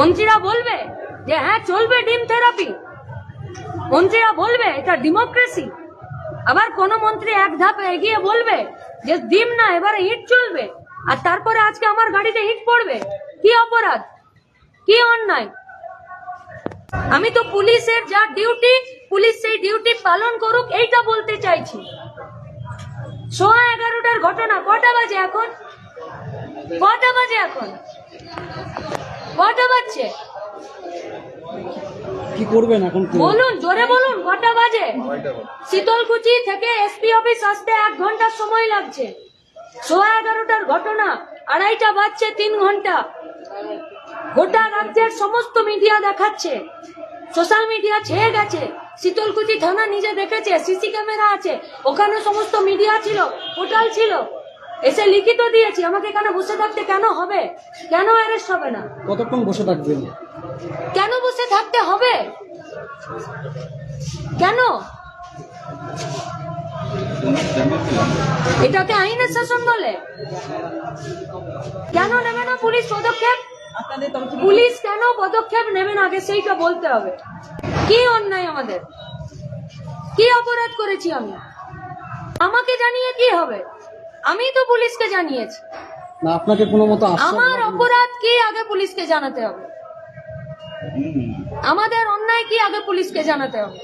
মন্ত্রীরা বলবে যে হ্যাঁ চলবে ডিম থেরাপি, মন্ত্রীরা বলবে এটা ডেমোক্রেসি। আবার কোন মন্ত্রী এক ধাপ এগিয়ে বলবে যে ডিম না এবারে ইট চলবে, আর তারপরে আজকে আমার গাড়িতে ইট পড়বে। কি অপরাধ, কি অন্যায়? আমি তো পুলিশের যা ডিউটি, পুলিশ সেই ডিউটি পালন করুক এইটা বলতে চাইছি। 11:15 ঘটনা, কটা বাজে এখন? কটা বাজে এখন? কটা বাজছে? কি করবেন এখন? বলুন, জোরে বলুন, কটা বাজে? শীতলকুচি থেকে এসপি অফিস আসতে 1 ঘন্টা সময় লাগছে। 11:15 ঘটনা, 2:30 বাজছে, 3 ঘন্টা। গোটা রাজ্যের সমস্ত মিডিয়া দেখাচ্ছে, সোশ্যাল মিডিয়া ছেয়ে গেছে। শীতলকুচি থানা নিজে দেখেছে, সিসি ক্যামেরা আছে, ওখানে সমস্ত মিডিয়া ছিল, পোর্টাল ছিল। এসে লিখিত দিয়েছি, আমাকে এখানে বসে থাকতে কেন হবে? কেন অ্যারেস্ট হবে না? কতক্ষণ বসে থাকবেন? কেন বসে থাকতে হবে? কেন? এটাকে আইনের শাসন বলে? কেন নেবে না পুলিশ পদক্ষেপ? পুলিশ কেন পদক্ষেপ নেবে না, আগে সেইটা বলতে হবে। কি অন্যায় আমাদের? কি অপরাধ করেছি আমি? আমাকে জানিয়ে কি হবে? আমি তো পুলিশকে জানিয়েছি। না, আপনাকে কোনো মতো আমার অপরাধ কি আগে পুলিশকে জানাতে হবে? আমাদের অন্যায় কি আগে পুলিশকে জানাতে হবে?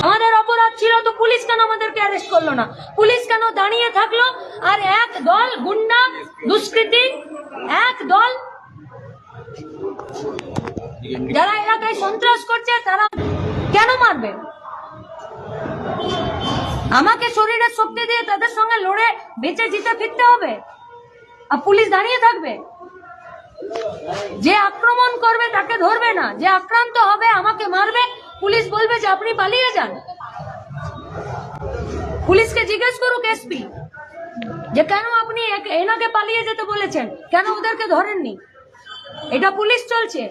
আমাদের অপরাধ ছিল তো পুলিশ কেন আমাদেরকে অ্যারেস্ট করলো না? পুলিশ কেন দাঁড়িয়ে থাকলো? আর এক দল গুন্ডা দুষ্কৃতী, এক দল যারা এলাকায় সন্ত্রাস করছে, তারা কেন মারবে? আমাকে শরীরের শক্তি দিয়ে তাদের সঙ্গে লড়ে বেঁচে জিতে ফিরতে হবে, আর পুলিশ দাঁড়িয়ে থাকবে? যে আক্রমণ করবে তাকে ধরবে না, যে আক্রান্ত হবে আমাকে মারবে, পুলিশ বলবে যে আপনি পালিয়ে যান। পুলিশকে জিজ্ঞেস করুক এসপি যে কেন আপনি এনাকে পালিয়ে যেতে বলেছেন, কেন ওদেরকে ধরেননি? এটা পুলিশ চলছে।